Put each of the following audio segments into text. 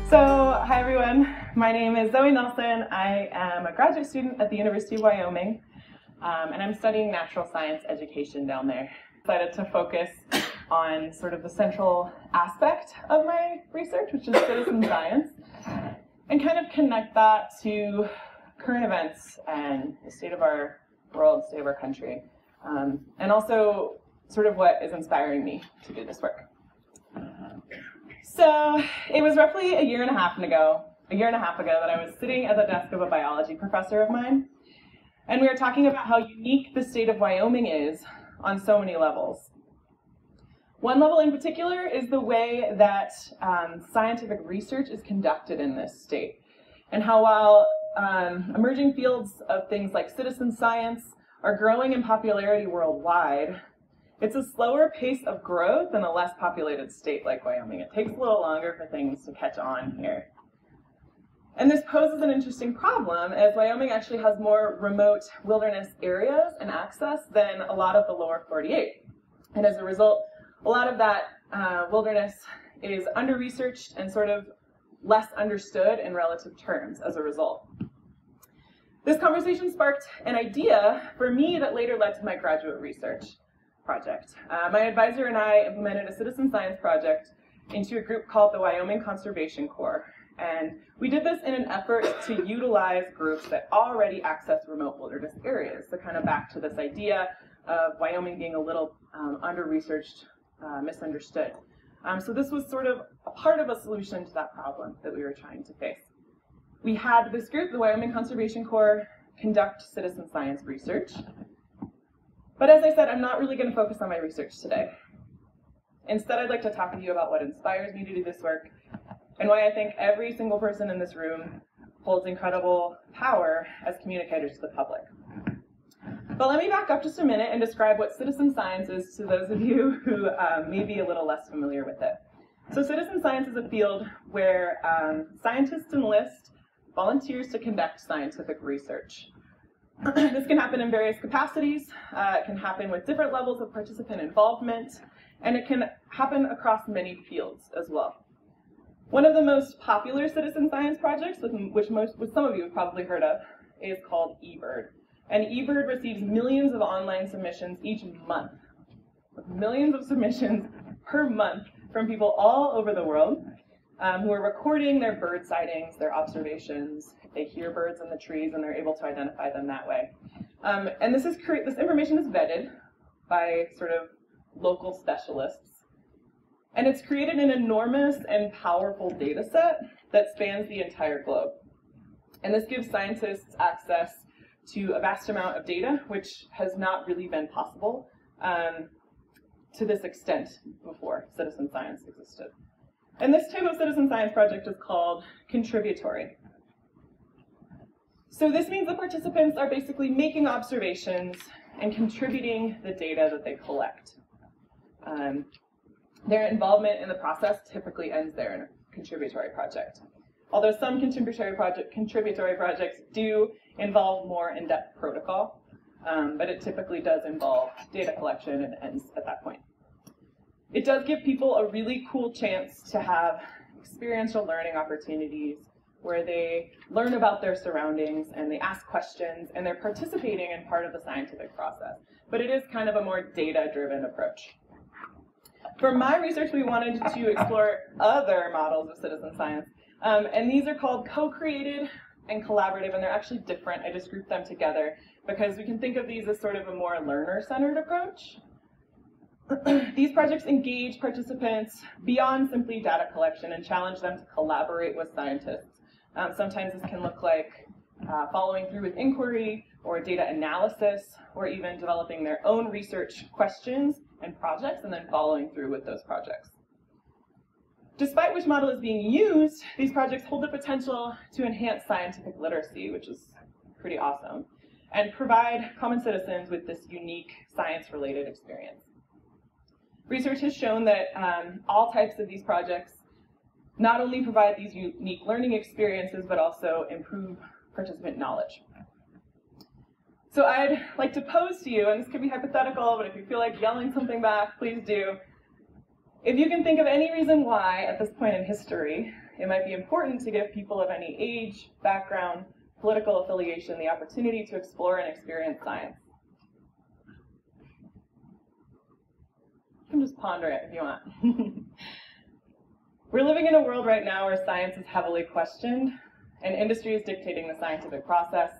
So, hi everyone. My name is Zoe Nelson. I am a graduate student at the University of Wyoming, and I'm studying natural science education down there. Decided to focus on sort of the central aspect of my research, which is citizen science, and kind of connect that to current events and the state of our world, state of our country, and also sort of what is inspiring me to do this work. So it was roughly a year and a half ago that I was sitting at the desk of a biology professor of mine, and we were talking about how unique the state of Wyoming is on so many levels. One level in particular is the way that scientific research is conducted in this state, and how while emerging fields of things like citizen science are growing in popularity worldwide, it's a slower pace of growth in a less populated state like Wyoming. It takes a little longer for things to catch on here. And this poses an interesting problem, as Wyoming actually has more remote wilderness areas and access than a lot of the lower 48. And as a result, a lot of that wilderness is under-researched and sort of less understood in relative terms as a result. This conversation sparked an idea for me that later led to my graduate research project. My advisor and I implemented a citizen science project into a group called the Wyoming Conservation Corps. And we did this in an effort to utilize groups that already access remote wilderness areas. So kind of back to this idea of Wyoming being a little under-researched, misunderstood. So this was sort of a part of a solution to that problem that we were trying to face. We had this group, the Wyoming Conservation Corps, conduct citizen science research. But as I said, I'm not really going to focus on my research today. Instead, I'd like to talk with you about what inspires me to do this work and why I think every single person in this room holds incredible power as communicators to the public. But let me back up just a minute and describe what citizen science is to those of you who may be a little less familiar with it. So citizen science is a field where scientists enlist volunteers to conduct scientific research. This can happen in various capacities. It can happen with different levels of participant involvement, and it can happen across many fields as well. One of the most popular citizen science projects, which some of you have probably heard of, is called eBird. And eBird receives millions of online submissions each month, with millions of submissions per month from people all over the world who are recording their bird sightings, their observations. They hear birds in the trees and they're able to identify them that way. And this information is vetted by sort of local specialists. And it's created an enormous and powerful data set that spans the entire globe. And this gives scientists access to a vast amount of data, which has not really been possible to this extent before citizen science existed. And this type of citizen science project is called contributory. So this means the participants are basically making observations and contributing the data that they collect. Their involvement in the process typically ends there in a contributory project. Although some contributory projects do involve more in-depth protocol, but it typically does involve data collection and ends at that point. It does give people a really cool chance to have experiential learning opportunities where they learn about their surroundings and they ask questions and they're participating in part of the scientific process. But it is kind of a more data-driven approach. For my research, we wanted to explore other models of citizen science. And these are called co-created and collaborative, and they're actually different. I just grouped them together because we can think of these as sort of a more learner-centered approach. These projects engage participants beyond simply data collection and challenge them to collaborate with scientists. Sometimes this can look like following through with inquiry or data analysis, or even developing their own research questions and projects and then following through with those projects. Despite which model is being used, these projects hold the potential to enhance scientific literacy, which is pretty awesome, and provide common citizens with this unique science-related experience. Research has shown that all types of these projects not only provide these unique learning experiences, but also improve participant knowledge. So I'd like to pose to you, and this could be hypothetical, but if you feel like yelling something back, please do. If you can think of any reason why, at this point in history, it might be important to give people of any age, background, political affiliation the opportunity to explore and experience science. You can just ponder it if you want. We're living in a world right now where science is heavily questioned, and industry is dictating the scientific process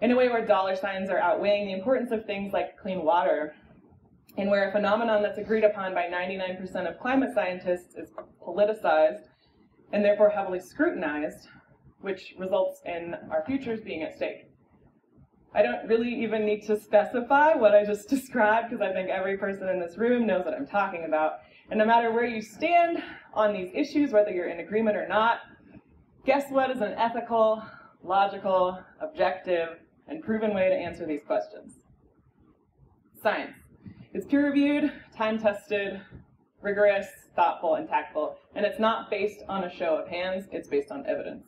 in a way where dollar signs are outweighing the importance of things like clean water, and where a phenomenon that's agreed upon by 99% of climate scientists is politicized and therefore heavily scrutinized, which results in our futures being at stake. I don't really even need to specify what I just described, because I think every person in this room knows what I'm talking about. And no matter where you stand on these issues, whether you're in agreement or not, guess what is an ethical, logical, objective, and proven way to answer these questions? Science. It's peer-reviewed, time-tested, rigorous, thoughtful, and tactful, and it's not based on a show of hands, it's based on evidence.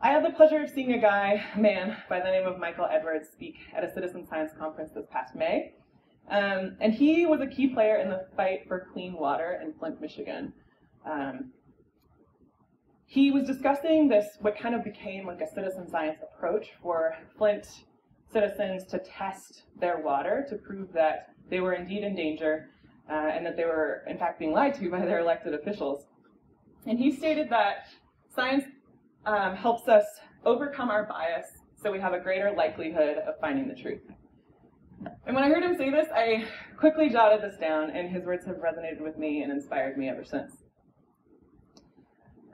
I had the pleasure of seeing a man by the name of Michael Edwards speak at a citizen science conference this past May. And he was a key player in the fight for clean water in Flint, Michigan. He was discussing what kind of became like a citizen science approach for Flint citizens to test their water to prove that they were indeed in danger and that they were in fact being lied to by their elected officials. And he stated that science helps us overcome our bias so we have a greater likelihood of finding the truth. And when I heard him say this, I quickly jotted this down, and his words have resonated with me and inspired me ever since.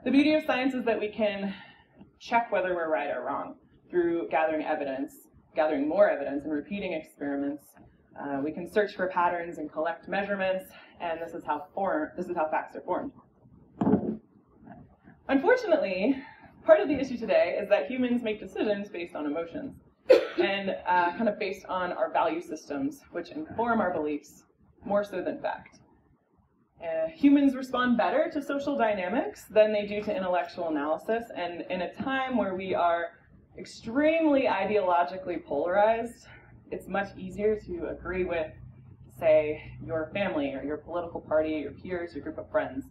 The beauty of science is that we can check whether we're right or wrong through gathering evidence, gathering more evidence, and repeating experiments. We can search for patterns and collect measurements, and this is how facts are formed. Unfortunately, part of the issue today is that humans make decisions based on emotions and kind of based on our value systems, which inform our beliefs more so than fact. Humans respond better to social dynamics than they do to intellectual analysis, and in a time where we are extremely ideologically polarized, it's much easier to agree with, say, your family or your political party, your peers, your group of friends,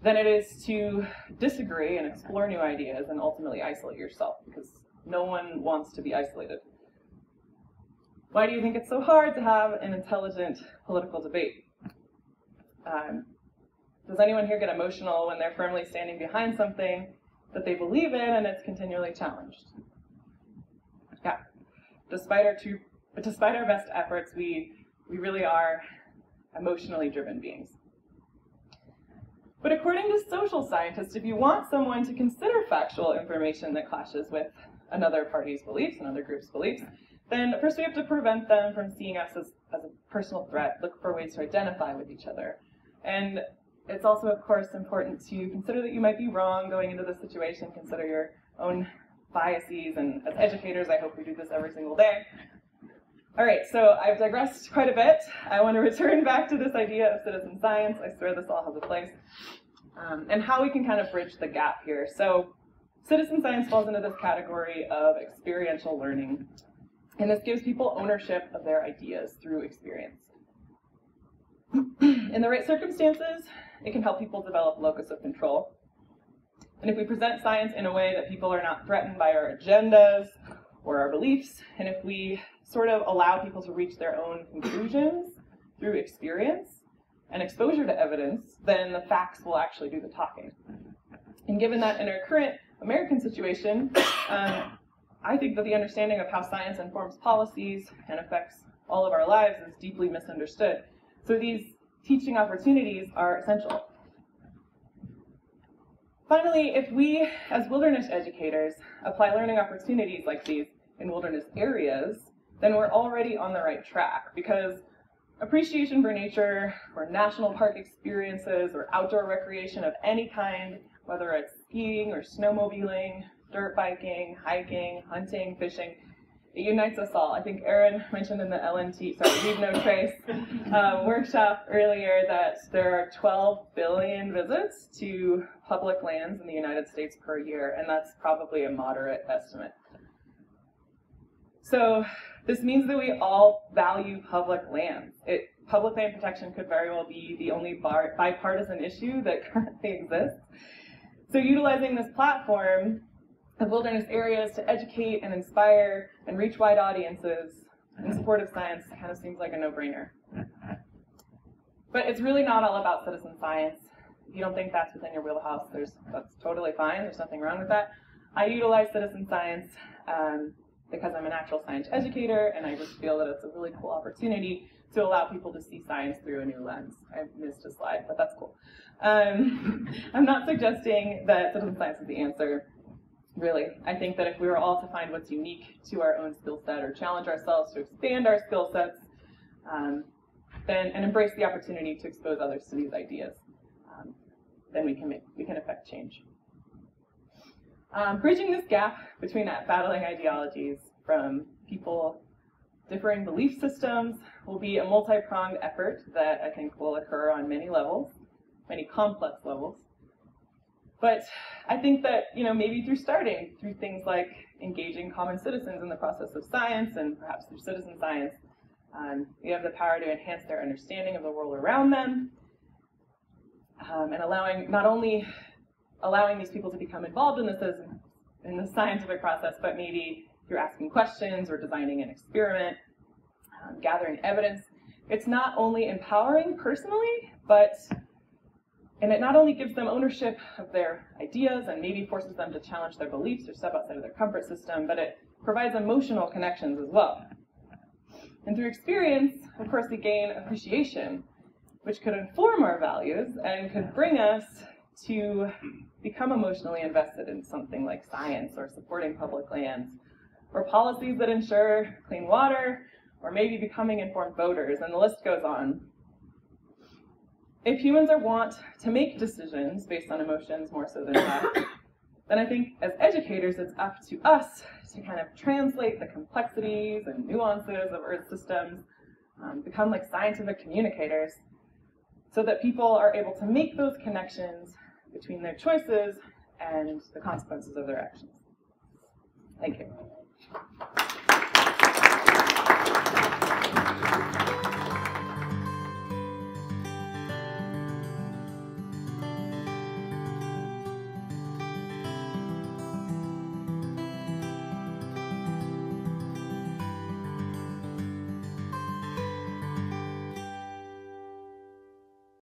than it is to disagree and explore new ideas and ultimately isolate yourself, because no one wants to be isolated. Why do you think it's so hard to have an intelligent political debate? Does anyone here get emotional when they're firmly standing behind something that they believe in and it's continually challenged? Yeah. Despite our best efforts, we really are emotionally driven beings. But according to social scientists, if you want someone to consider factual information that clashes with another party's beliefs, another group's beliefs, then first we have to prevent them from seeing us as a personal threat, look for ways to identify with each other. And it's also, of course, important to consider that you might be wrong going into this situation, consider your own biases, and as educators, I hope we do this every single day. All right, so I've digressed quite a bit. I want to return back to this idea of citizen science. I swear this all has a place. And how we can kind of bridge the gap here. So citizen science falls into this category of experiential learning. And this gives people ownership of their ideas through experience. In the right circumstances, it can help people develop locus of control. And if we present science in a way that people are not threatened by our agendas or our beliefs, and if we sort of allow people to reach their own conclusions through experience and exposure to evidence, then the facts will actually do the talking. And given that in our current American situation, I think that the understanding of how science informs policies and affects all of our lives is deeply misunderstood. So these teaching opportunities are essential. Finally, if we, as wilderness educators, apply learning opportunities like these in wilderness areas, then we're already on the right track, because appreciation for nature, or national park experiences, or outdoor recreation of any kind, whether it's skiing or snowmobiling, dirt biking, hiking, hunting, fishing, it unites us all. I think Erin mentioned in the Leave No Trace workshop earlier that there are 12 billion visits to public lands in the United States per year, and that's probably a moderate estimate. So this means that we all value public lands. It public land protection could very well be the only bipartisan issue that currently exists. So utilizing this platform of wilderness areas to educate and inspire and reach wide audiences in support of science kind of seems like a no-brainer. But it's really not all about citizen science. If you don't think that's within your wheelhouse, that's totally fine. There's nothing wrong with that. I utilize citizen science because I'm a natural science educator, and I just feel that it's a really cool opportunity to allow people to see science through a new lens. I missed a slide, but that's cool. I'm not suggesting that citizen science is the answer, really. I think that if we were all to find what's unique to our own skill set or challenge ourselves to expand our skill sets, and embrace the opportunity to expose others to these ideas, then we can affect change. Bridging this gap between battling ideologies from people differing belief systems will be a multi-pronged effort that I think will occur on many levels, many complex levels. But I think that, maybe through things like engaging common citizens in the process of science and perhaps through citizen science, we have the power to enhance their understanding of the world around them, and not only allowing these people to become involved in the scientific process, but maybe through asking questions or designing an experiment, gathering evidence. It's not only empowering personally, and it not only gives them ownership of their ideas and maybe forces them to challenge their beliefs or step outside of their comfort system, but it provides emotional connections as well. And through experience, of course, we gain appreciation, which could inform our values and could bring us to become emotionally invested in something like science or supporting public lands, or policies that ensure clean water, or maybe becoming informed voters, and the list goes on. If humans want to make decisions based on emotions more so than fact, then I think as educators it's up to us to kind of translate the complexities and nuances of Earth systems, become like scientific communicators, so that people are able to make those connections between their choices and the consequences of their actions. Thank you.